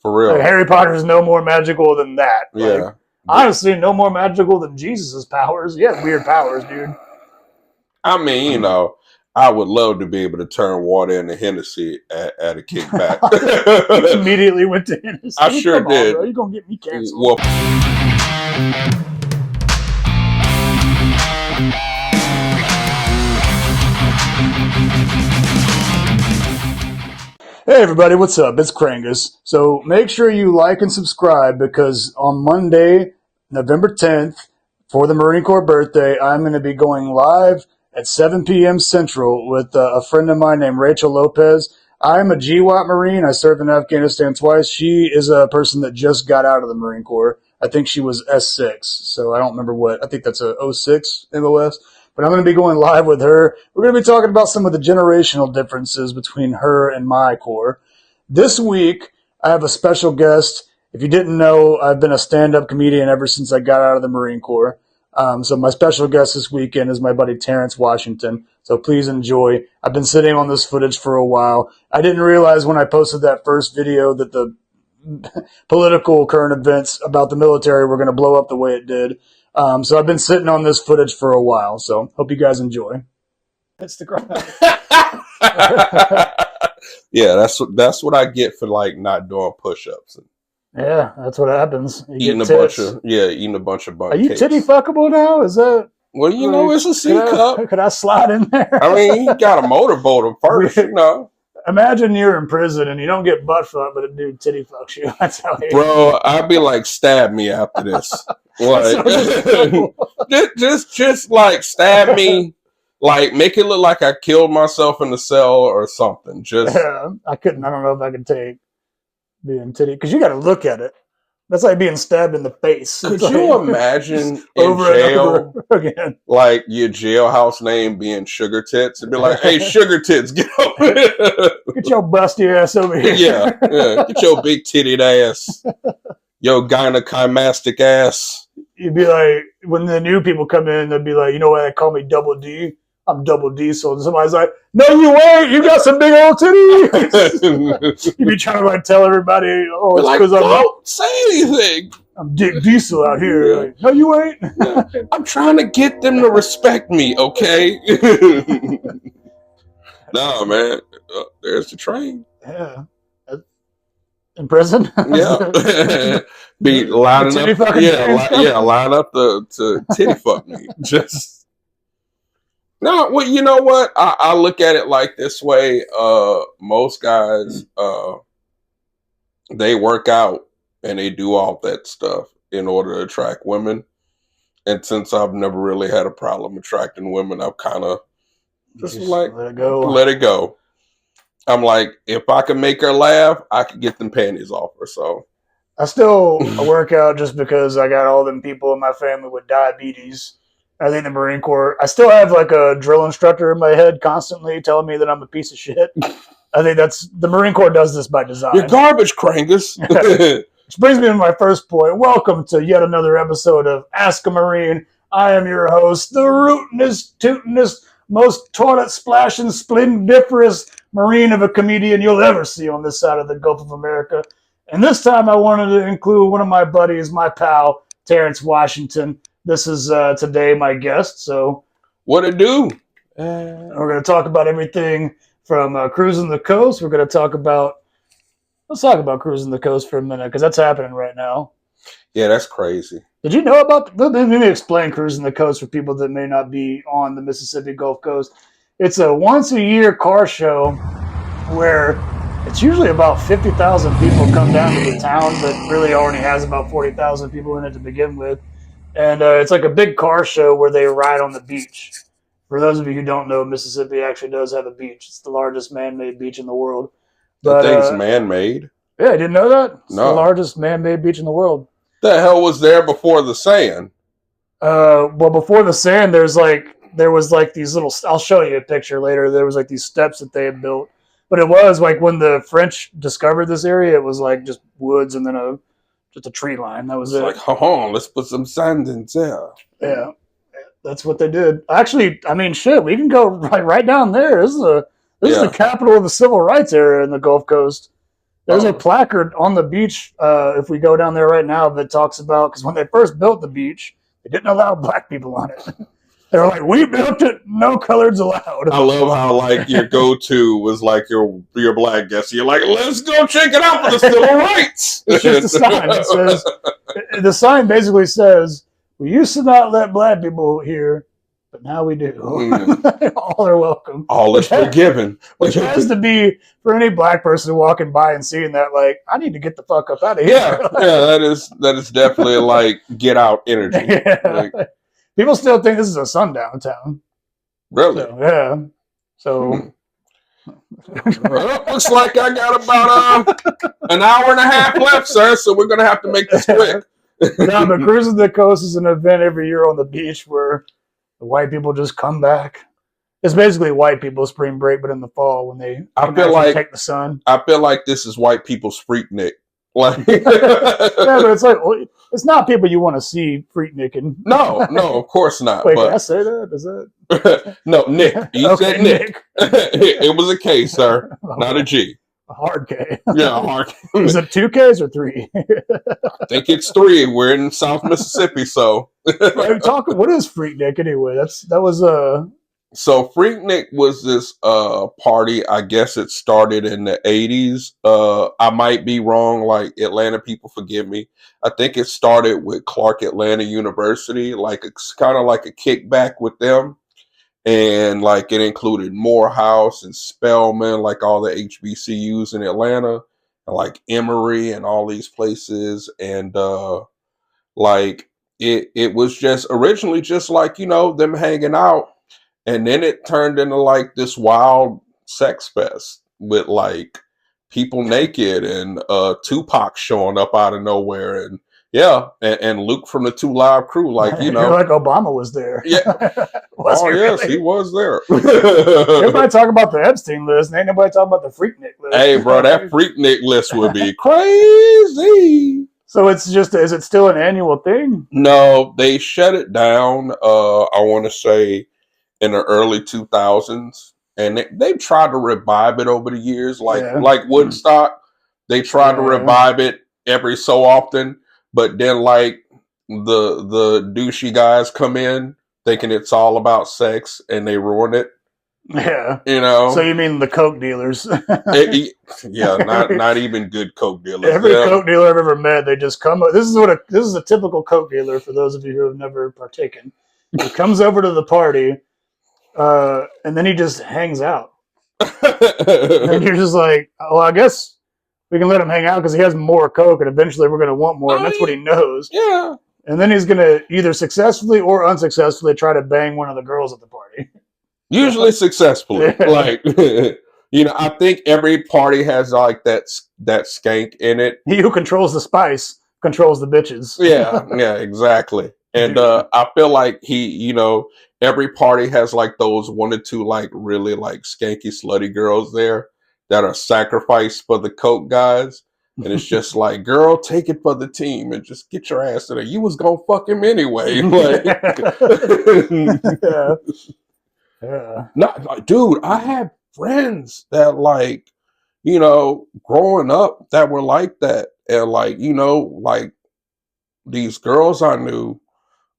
For real. Like, Harry Potter is no more magical than that. Yeah. Like, honestly, no more magical than Jesus' powers. He had weird powers, dude. I mean, you know, I would love to be able to turn water into Hennessy at a kickback. You immediately went to Hennessy. I sure Come did. on, bro. You're going to get me canceled. Hey everybody, what's up? It's Krangus. So make sure you like and subscribe because on Monday, November 10th, for the Marine Corps birthday, I'm going to be going live at 7 p.m. Central with a friend of mine named Rachel Lopez. I'm a GWAT Marine. I served in Afghanistan twice. She is a person that just got out of the Marine Corps. I think she was S6, so I don't remember what. I think that's a 06 MOS. But I'm going to be going live with her. We're going to be talking about some of the generational differences between her and my Corps. This week, I have a special guest. If you didn't know, I've been a stand-up comedian ever since I got out of the Marine Corps. So my special guest this weekend is my buddy Terrance Washington. So please enjoy. I've been sitting on this footage for a while. I didn't realize when I posted that first video that the political current events about the military were going to blow up the way it did. So I've been sitting on this footage for a while. So hope you guys enjoy. That's the crowd. Yeah, that's what I get for like not doing push-ups. Yeah, that's what happens. Eating a bunch of Are you titty fuckable now? Is that? Well, you know, it's a C cup. Could I slide in there? I mean, you got a motorboat first, you know. Imagine you're in prison and you don't get butt fucked, but a dude titty fucks you. That's how. Bro, I'd be like, stab me after this. Like, just like stab me. Like, make it look like I killed myself in the cell or something. Just I couldn't. I don't know if I could take being titty because you got to look at it. That's like being stabbed in the face. Could you imagine in jail, again, like your jailhouse name being Sugar Tits? It'd be like, hey, Sugar Tits, get over here. Get your busty ass over here. Yeah. Get your big tittied ass. Yo, gynecomastic ass. You'd be like, when the new people come in, they'd be like, you know why they call me Double D? I'm Double D. So somebody's like, no, you ain't. You got some big old titties. You'd be trying to like tell everybody, oh, it's because like, don't say anything. I'm Dick Diesel out here. Like, no, you ain't. I'm trying to get them to respect me, okay? No, man. There's the train. Yeah. In prison? Yeah. Be lining up. Line up to titty fuck me. Just. No, well, you know what? I look at it like this way. Most guys, they work out and they do all that stuff in order to attract women. And since I've never really had a problem attracting women, I've kind of just like let it go. Let it go. I'm like, if I can make her laugh, I can get them panties off her. So I still work out just because I got all them people in my family with diabetes. I think the Marine Corps, I still have like a drill instructor in my head constantly telling me that I'm a piece of shit. I think the Marine Corps does this by design. You're garbage, Krangus. Which brings me to my first point. Welcome to yet another episode of Ask a Marine. I am your host, the rootinest, tootinest, most toilet splashing, splendiferous Marine of a comedian you'll ever see on this side of the Gulf of America. And this time I wanted to include one of my buddies, my pal, Terrance Washington. This is today my guest. So, what it do? We're going to talk about everything from cruising the coast. Let's talk about cruising the coast for a minute because that's happening right now. Yeah, that's crazy. Did you know about? Let me explain cruising the coast for people that may not be on the Mississippi Gulf Coast. It's a once-a-year car show where it's usually about 50,000 people come down to the town, but really already has about 40,000 people in it to begin with. And it's like a big car show where they ride on the beach. For those of you who don't know, Mississippi actually does have a beach. It's the largest man-made beach in the world. But, the thing's man-made? Yeah, I didn't know that? It's no. The largest man-made beach in the world. The hell was there before the sand? Well, before the sand, there was like these little. I'll show you a picture later. There was like these steps that they had built, but it was like when the French discovered this area, it was like just woods and then just a tree line. That was it. Like, let's put some sand in there. Yeah, that's what they did. Actually, I mean, shit, we can go right down there. This is the capital of the civil rights era in the Gulf Coast. There's a placard on the beach, if we go down there right now, that talks about, because when they first built the beach, they didn't allow black people on it. They were like, we built it, no coloreds allowed. I love how like your go-to was like your black guest. You're like, let's go check it out for the civil rights. It's just a sign. It says, the sign basically says, we used to not let black people here, but now we do. All are welcome. All is forgiven. Which has to be, for any black person walking by and seeing that, like, I need to get the fuck up out of here. Yeah, that is definitely like get out energy. Yeah. Like, people still think this is a sundown town. Really? So, yeah. So well, looks like I got about an hour and a half left, sir. So we're gonna have to make this quick. No, but Cruising the Coast is an event every year on the beach where the white people just come back. It's basically white people spring break, but in the fall when they take the sun. I feel like this is white people's Freaknik. Like, yeah, but it's like, it's not people you want to see freaknicking. No, of course not. Wait, can I say that? Is that? No, Nick. You said Nick. It was a K, sir, not a G. A hard K. Yeah, a hard K. Is it 2 Ks or 3? I think it's 3. We're in South Mississippi, so. What is Freaknik anyway? That was So Freaknik was this party. I guess it started in the 80s. I might be wrong. Like, Atlanta people, forgive me. I think it started with Clark Atlanta University. Like, it's kind of like a kickback with them. And like it included Morehouse and Spelman, like all the HBCUs in Atlanta, and like Emory and all these places. And like it was just originally just like, them hanging out. And then it turned into like this wild sex fest with like people naked and Tupac showing up out of nowhere. And yeah, and Luke from the 2 Live Crew, like, You're like Obama was there. Yeah. Yes, he was there. Everybody talking about the Epstein list, and ain't nobody talking about the Freaknik list. Hey, bro, that Freaknik list would be crazy. So is it still an annual thing? No, they shut it down, I want to say, in the early 2000s. And they've tried to revive it over the years, like Woodstock. They tried to revive it every so often. But then, like, the douchey guys come in thinking it's all about sex, and they ruin it. Yeah, So you mean the coke dealers? Yeah, not even good coke dealers. Every coke dealer I've ever met, they just come. This is a typical coke dealer for those of you who have never partaken. He comes over to the party, and then he just hangs out. And you're just like, oh, I guess we can let him hang out because he has more coke, and eventually we're going to want more, and that's what he knows. Yeah. And then he's going to either successfully or unsuccessfully try to bang one of the girls at the party. Usually successfully. Yeah. Like, I think every party has like that skank in it. He who controls the spice controls the bitches. Yeah, exactly. And I feel like every party has like those 1 or 2 like really like skanky slutty girls there that are sacrificed for the coke guys. And it's just like, girl, take it for the team and just get your ass in there. You was gonna fuck him anyway. Like, yeah. Not, dude, I had friends that like, growing up that were like that. And like, like these girls I knew,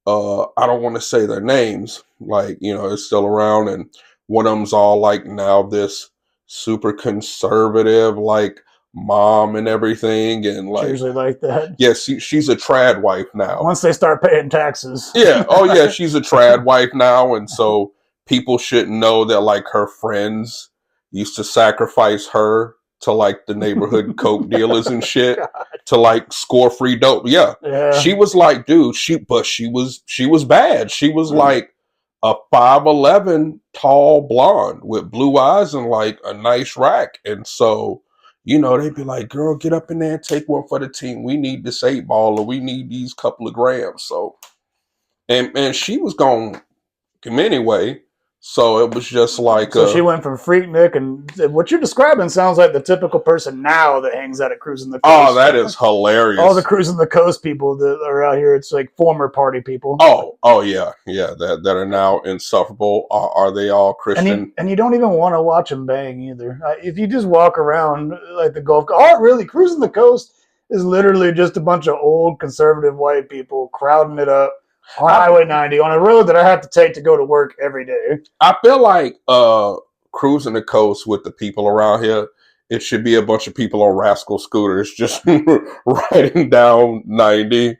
I don't want to say their names, like, it's still around, and one of them's all like now this super conservative like mom and everything, and like usually like that. Yes, she's a trad wife now. Once they start paying taxes. Yeah. Oh yeah, she's a trad wife now, and so people should know that like her friends used to sacrifice her to like the neighborhood coke dealers and shit to like score free dope. Yeah. She was like, dude, she was bad. She was like a 5'11" tall blonde with blue eyes and like a nice rack. And so, they'd be like, girl, get up in there and take one for the team. We need this 8-ball, or we need these couple of grams. So, and she was going to come anyway. So it was just like... So she went from Freaknik, and what you're describing sounds like the typical person now that hangs out at Cruising the Coast. Oh, that is hilarious. All the Cruising the Coast people that are out here, it's like former party people. Oh, Oh yeah, that are now insufferable. Are they all Christian? And you don't even want to watch them bang either. If you just walk around like the Gulf, oh really, cruising the coast is literally just a bunch of old conservative white people crowding it up on Highway 90 on a road that I have to take to go to work every day. I feel like cruising the coast with the people around here, it should be a bunch of people on rascal scooters just riding down 90.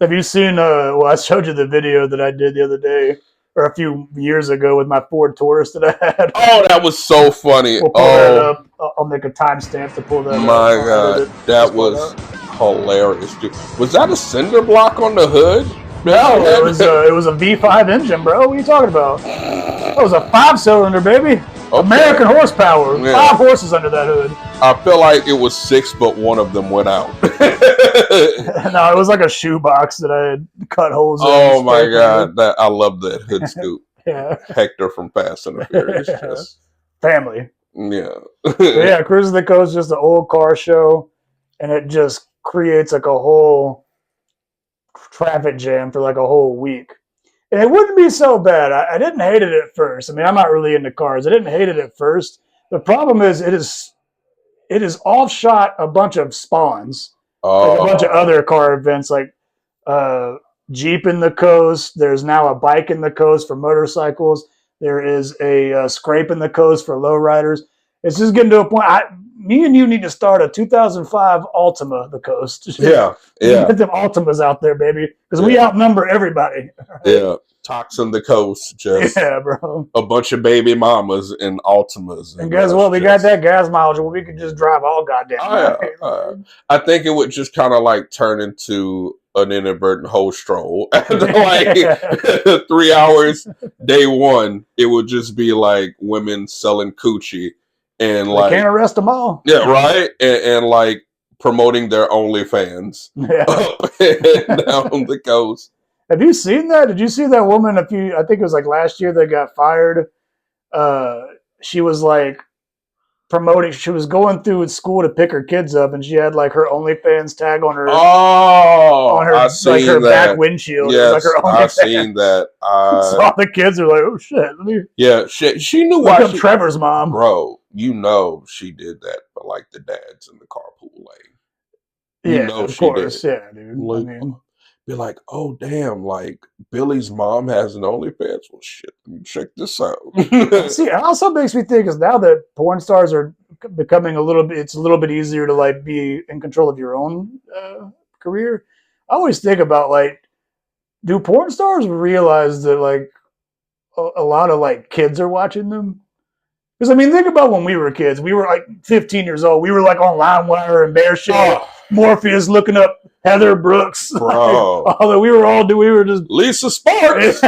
Have you seen, well, I showed you the video that I did the other day, or a few years ago with my Ford Taurus that I had. Oh, that was so funny. We'll pull that up. I'll make a timestamp to pull that my up. God, that was hilarious, dude. Was that a cinder block on the hood? No, it was a V5 engine, bro. What are you talking about? That was a 5-cylinder, baby. Okay. American horsepower. Yeah. 5 horses under that hood. I feel like it was 6, but one of them went out. No, it was like a shoebox that I had cut holes in. Oh my God, I love that hood scoop. Yeah. Hector from Fast and the Furious. Just... Family. Yeah. Yeah, Cruising the Coast is just an old car show, and it just creates like a whole traffic jam for like a whole week. And it wouldn't be so bad. I didn't hate it at first. I mean, I'm not really into cars. I didn't hate it at first. The problem is it is offshot a bunch of spawns. Like a bunch of other car events like Jeep in the coast. There's now a bike in the coast for motorcycles. There is a scrape in the coast for lowriders. It's just getting to a point. Me and you need to start a 2005 Altima the coast. Yeah. Get them Altimas out there, baby, because we outnumber everybody. Yeah. Toxin the coast, just bro. A bunch of baby mamas and Altimas. And guess what? We got that gas mileage where we could just drive all goddamn night. I think it would just kind of like turn into an inadvertent hoe stroll. After like 3 hours, day one, it would just be like women selling coochie and like can't arrest them all. Yeah, right. And like promoting their OnlyFans up and down the coast. Have you seen that? Did you see that woman I think it was like last year that got fired? She was like promoting, she was going through school to pick her kids up, and she had like her OnlyFans tag on her like her back windshield. Yes, like her I've seen that. So all the kids are like, oh shit. She knew why. Trevor's mom. Bro, you know she did that for like the dads in the carpool lane. You know of course. Did. Yeah, dude. Like, I mean, be like, oh damn, like Billy's mom has an OnlyFans. Well, shit, let me check this out. See, it also makes me think is now that porn stars are becoming it's a little bit easier to like be in control of your own career. I always think about like, do porn stars realize that like a lot of like kids are watching them? Because I mean, think about when we were kids. We were like 15 years old. We were like on LimeWire and Bear Shit, Morpheus, looking up Heather Brooks. Bro. Although we were just Lisa Sparks.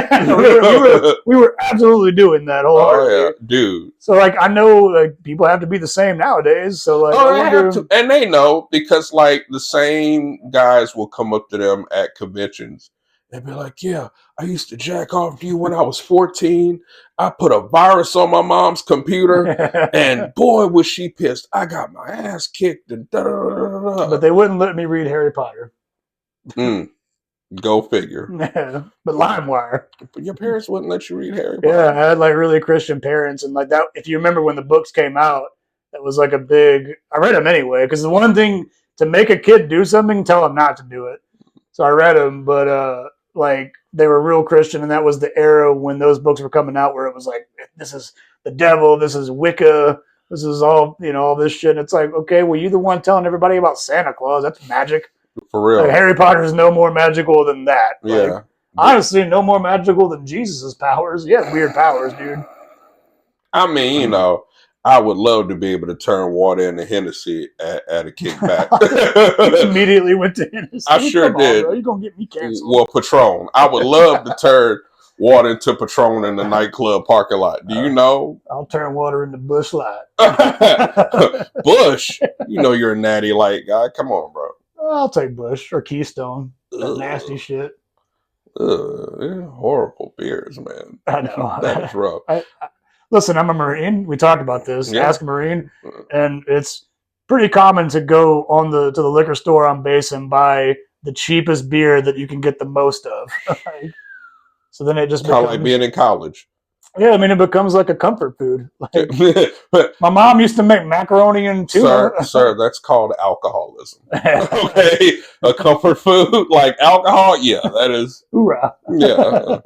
we were absolutely doing that wholeheartedly. Oh yeah, dude. So like I know like people have to be the same nowadays. So like they have to, and they know because like the same guys will come up to them at conventions and be like, "Yeah, I used to jack off to you when I was 14. I put a virus on my mom's computer, and boy, was she pissed. I got my ass kicked." And but they wouldn't let me read Harry Potter. Go figure. But LimeWire. But your parents wouldn't let you read Harry Potter. Yeah, I had like really Christian parents, and like that. If you remember when the books came out, that was like a big. I read them anyway because the one thing to make a kid do something, tell them not to do it. So I read them, but like they were real Christian, and that was the era when those books were coming out, where it was like, this is the devil, this is Wicca, this is all all this shit. And it's like, okay, well, you the one telling everybody about Santa Claus? That's magic. For real. Like, Harry Potter is no more magical than that. Yeah. Like, honestly, no more magical than Jesus' powers. He had weird powers, dude. I mean, I would love to be able to turn water into Hennessy at a kickback. You immediately went to Hennessy. I sure did. Bro. You're going to get me canceled. Well, Patron. I would love to turn water into Patron in the nightclub parking lot. Do you know? I'll turn water into Busch Light. Busch? You know you're a natty light guy. Come on, bro. I'll take Busch or Keystone. That nasty shit. Horrible beers, man. I know. That is rough. Listen, I'm a Marine. We talked about this. Yeah. Ask a Marine. And it's pretty common to go to the liquor store on base and buy the cheapest beer that you can get the most of. So then it just kind becomes of like being in college. Yeah, I mean, it becomes like a comfort food. Like, But my mom used to make macaroni and tuna. Sir, that's called alcoholism. Okay, a comfort food like alcohol. Yeah, that is. Hoorah. Yeah.